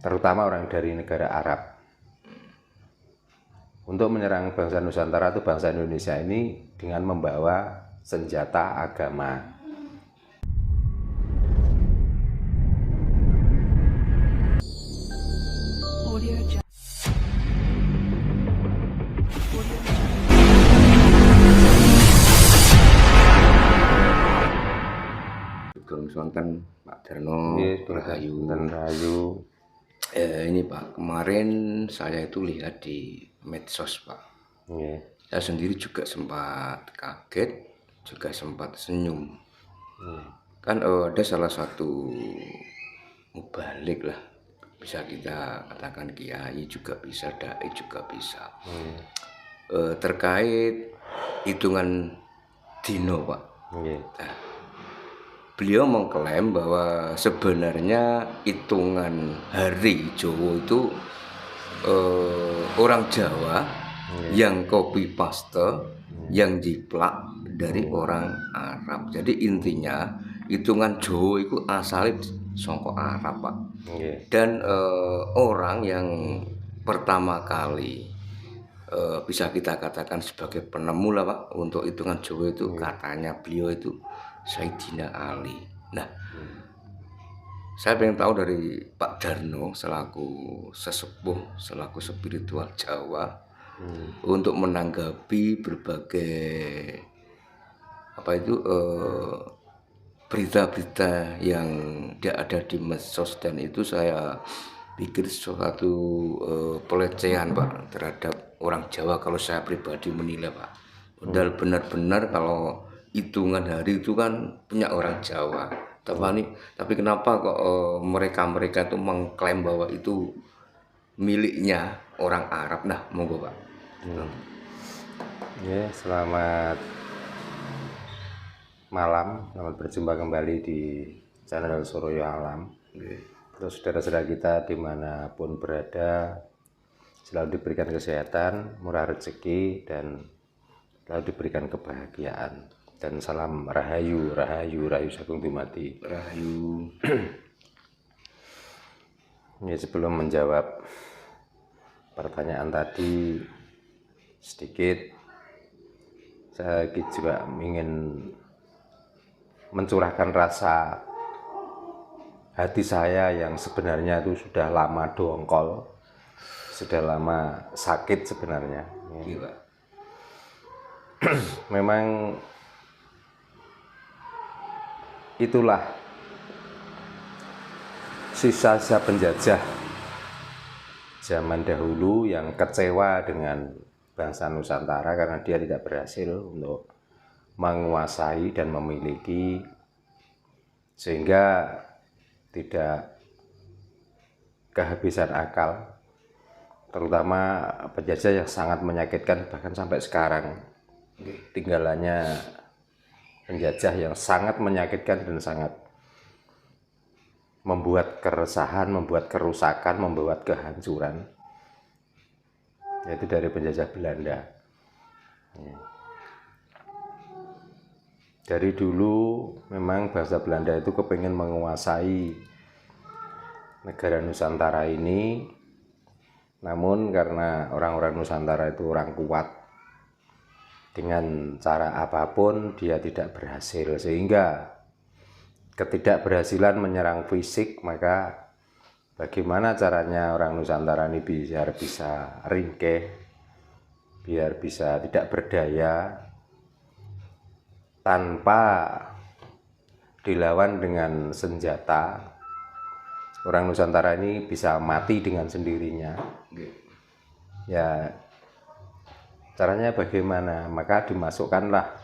terutama orang dari negara Arab, untuk menyerang bangsa Nusantara atau bangsa Indonesia ini dengan membawa senjata agama. Sonten Pak Darno, Rahayu. Ini Pak, kemarin saya itu lihat di medsos Pak. Saya sendiri juga sempat kaget, juga sempat senyum. Kan ada salah satu mubalik lah, bisa kita katakan kiai juga bisa, dai juga bisa. Terkait hitungan dino Pak. Nah, beliau mengklaim bahwa sebenarnya hitungan hari Jawa itu orang Jawa yang copy paste, yang jiplak dari orang Arab. Jadi intinya hitungan Jawa itu asalnya saka Arab Pak. Dan orang yang pertama kali bisa kita katakan sebagai penemu lah Pak untuk hitungan Jawa itu, katanya beliau itu Sayyidina Ali. Nah, saya pengen tahu dari Pak Darno selaku sesepuh, selaku spiritual Jawa, untuk menanggapi berbagai berita-berita yang ada di medsos, dan itu saya pikir suatu pelecehan Pak terhadap orang Jawa kalau saya pribadi menilai Pak. Padahal benar-benar kalau hitungan hari itu kan punya orang Jawa. Tapi kenapa kok mereka itu mengklaim bahwa itu miliknya orang Arab? Nah, monggo Pak. Selamat malam, selamat berjumpa kembali di channel Soroyo Alam. Terus saudara-saudara kita dimanapun berada, selalu diberikan kesehatan, murah rezeki, dan selalu diberikan kebahagiaan. Dan salam Rahayu, Rahayu, Rahayu Sagung Dumadi. Rahayu. Ini sebelum menjawab pertanyaan tadi, sedikit saya juga ingin mencurahkan rasa hati saya yang sebenarnya itu sudah lama dongkol, sudah lama sakit sebenarnya. Memang itulah sisa-sisa penjajah zaman dahulu yang kecewa dengan bangsa Nusantara karena dia tidak berhasil untuk menguasai dan memiliki, sehingga tidak kehabisan akal, terutama penjajah yang sangat menyakitkan bahkan sampai sekarang. Tinggalannya penjajah yang sangat menyakitkan dan sangat membuat keresahan, membuat kerusakan, membuat kehancuran, yaitu dari penjajah Belanda. Dari dulu memang bangsa Belanda itu kepingin menguasai negara Nusantara ini, namun karena orang-orang Nusantara itu orang kuat, dengan cara apapun dia tidak berhasil, sehingga ketidakberhasilan menyerang fisik, maka bagaimana caranya orang Nusantara ini biar bisa ringkih, biar bisa tidak berdaya, tanpa dilawan dengan senjata. Orang Nusantara ini bisa mati dengan sendirinya. Ya, caranya bagaimana? Maka dimasukkanlah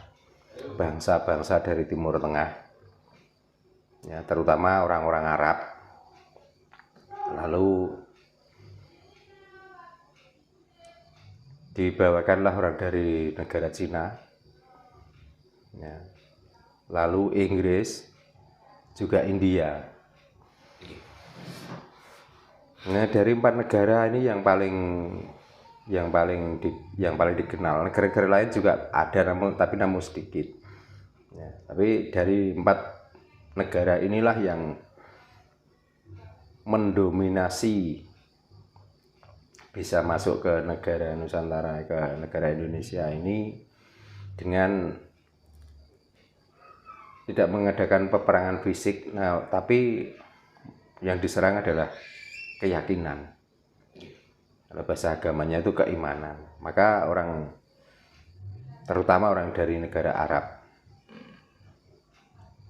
bangsa-bangsa dari Timur Tengah, ya, terutama orang-orang Arab. Lalu dibawakanlah orang dari negara Cina, ya, lalu Inggris, juga India. Nah, dari 4 negara ini yang paling dikenal. Negara-negara lain juga ada, namun sedikit. Ya, tapi dari 4 negara inilah yang mendominasi, bisa masuk ke negara Nusantara, ke negara Indonesia ini dengan tidak mengadakan peperangan fisik, nah, tapi yang diserang adalah keyakinan. Kalau bahasa agamanya itu keimanan. Maka orang, terutama orang dari negara Arab,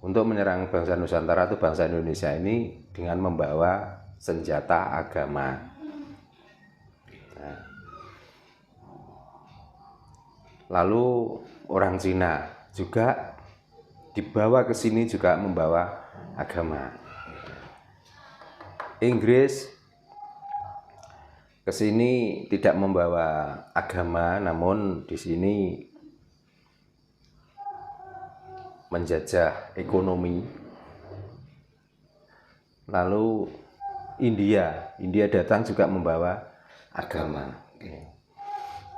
untuk menyerang bangsa Nusantara atau bangsa Indonesia ini dengan membawa senjata agama. Nah, lalu orang Cina juga dibawa ke sini juga membawa agama. Inggris ke sini tidak membawa agama, namun di sini menjajah ekonomi. Lalu India datang juga membawa agama.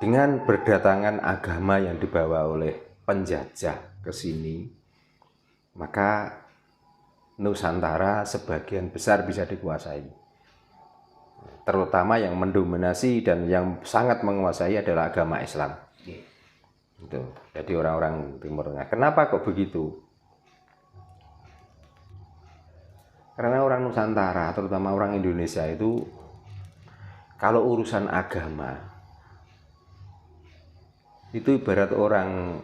Dengan berdatangan agama yang dibawa oleh penjajah ke sini, maka Nusantara sebagian besar bisa dikuasai. Terutama yang mendominasi dan yang sangat menguasai adalah agama Islam. Itu. Jadi orang-orang Timur Tengah. Kenapa kok begitu? Karena orang Nusantara, terutama orang Indonesia itu, kalau urusan agama itu ibarat orang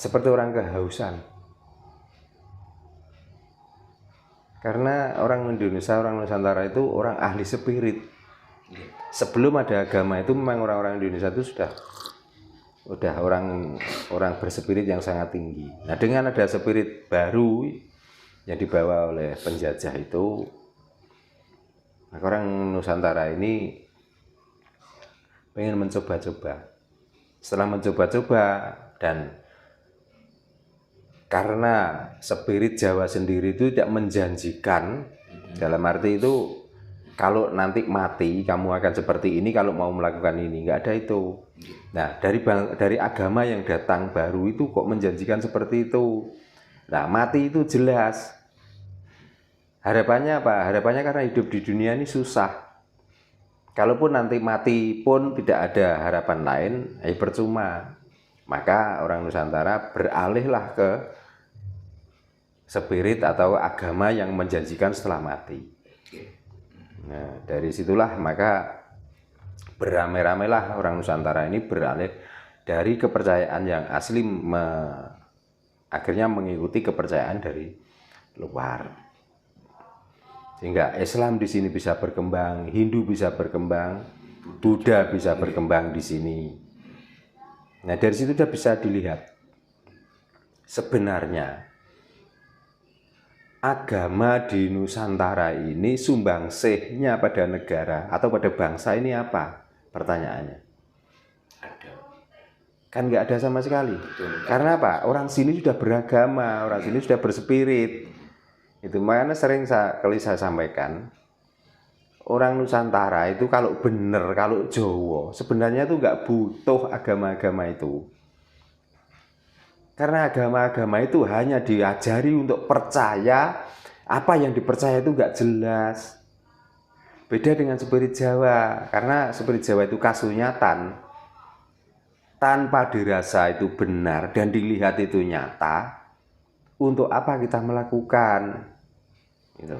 seperti orang kehausan. Karena orang Indonesia, orang Nusantara itu orang ahli spirit. Sebelum ada agama itu memang orang-orang Indonesia itu sudah orang berspirit yang sangat tinggi. Nah, dengan ada spirit baru yang dibawa oleh penjajah itu, maka orang Nusantara ini pengen mencoba-coba. Setelah mencoba-coba dan karena spirit Jawa sendiri itu tidak menjanjikan, dalam arti itu kalau nanti mati kamu akan seperti ini, kalau mau melakukan ini, nggak ada itu. Nah, dari agama yang datang baru itu kok menjanjikan seperti itu. Nah, mati itu jelas. Harapannya apa? Harapannya karena hidup di dunia ini susah. Kalaupun nanti mati pun tidak ada harapan lain, percuma. Maka orang Nusantara beralihlah ke spirit atau agama yang menjanjikan setelah mati. Nah, dari situlah maka beramai-ramailah orang Nusantara ini beralih dari kepercayaan yang asli akhirnya mengikuti kepercayaan dari luar. Sehingga Islam di sini bisa berkembang, Hindu bisa berkembang, Buddha bisa berkembang di sini. Nah, dari situ sudah bisa dilihat sebenarnya agama di Nusantara ini sumbangsihnya pada negara atau pada bangsa ini apa? Pertanyaannya. Ada. Kan nggak ada sama sekali. Betul. Karena apa? Orang sini sudah beragama, orang sini sudah berspirit. Itu makanya sering kali saya sampaikan, orang Nusantara itu kalau bener, kalau Jawa, sebenarnya itu nggak butuh agama-agama itu. Karena agama-agama itu hanya diajari untuk percaya, apa yang dipercaya itu nggak jelas. Beda dengan spirit Jawa, karena spirit Jawa itu kasunyatan. Tanpa dirasa itu benar dan dilihat itu nyata, untuk apa kita melakukan? Gitu.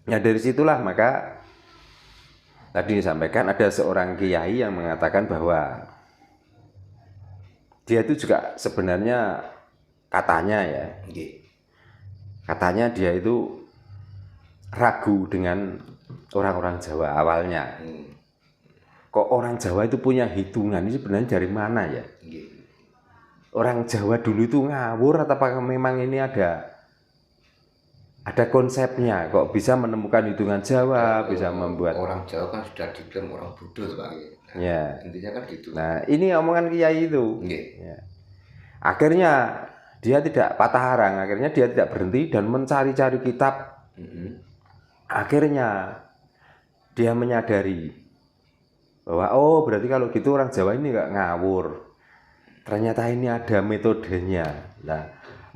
Nah, dari situlah maka tadi disampaikan ada seorang kiai yang mengatakan bahwa dia itu juga sebenarnya katanya dia itu ragu dengan orang-orang Jawa awalnya. Kok orang Jawa itu punya hitungan, ini sebenarnya dari mana ya? Orang Jawa dulu itu ngawur atau apakah memang ini ada konsepnya? Kok bisa menemukan hitungan Jawa, bisa membuat orang Jawa kan sudah diklaim orang bodoh, Pak. Ya. Intinya kan gitu. Nah, ini omongan kiai itu. Ya. Akhirnya dia tidak patah arang, akhirnya dia tidak berhenti dan mencari-cari kitab. Akhirnya dia menyadari bahwa oh berarti kalau gitu orang Jawa ini nggak ngawur. Ternyata ini ada metodenya. Nah,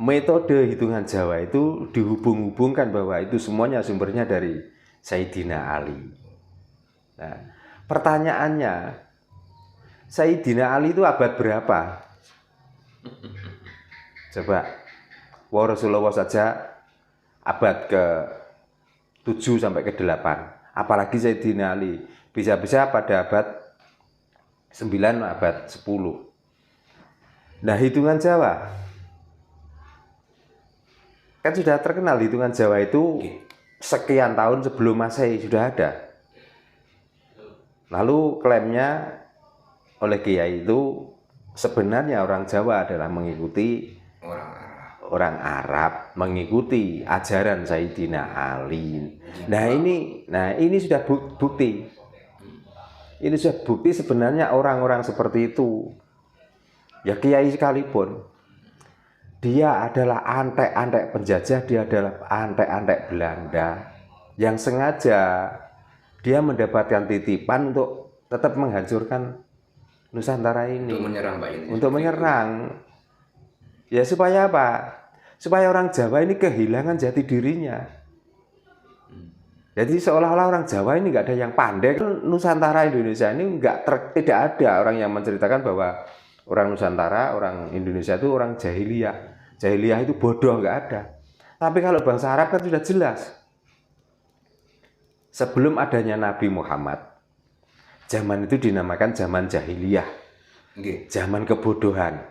metode hitungan Jawa itu dihubung-hubungkan bahwa itu semuanya sumbernya dari Sayyidina Ali. Nah, pertanyaannya, Sayyidina Ali itu abad berapa? Coba, Rasulullah saja abad ke-7 sampai ke-8. Apalagi Sayyidina Ali, bisa-bisa pada abad 9, abad 10. Nah, hitungan Jawa kan sudah terkenal, hitungan Jawa itu sekian tahun sebelum Masehi sudah ada. Lalu klaimnya oleh Kiai itu sebenarnya orang Jawa adalah mengikuti orang Arab, mengikuti ajaran Sayyidina Ali. Nah ini sudah bukti. Ini sudah bukti sebenarnya orang-orang seperti itu. Ya Kiai sekalipun, dia adalah antek-antek penjajah, dia adalah antek-antek Belanda yang sengaja dia mendapatkan titipan untuk tetap menghancurkan Nusantara ini. Untuk menyerang. Ya supaya apa? Supaya orang Jawa ini kehilangan jati dirinya. Jadi seolah-olah orang Jawa ini nggak ada yang pandai. Nusantara Indonesia ini tidak ada orang yang menceritakan bahwa orang Nusantara, orang Indonesia itu orang jahiliyah. Jahiliyah itu bodoh, nggak ada. Tapi kalau bangsa Arab kan sudah jelas. Sebelum adanya Nabi Muhammad, zaman itu dinamakan zaman jahiliyah, zaman kebodohan.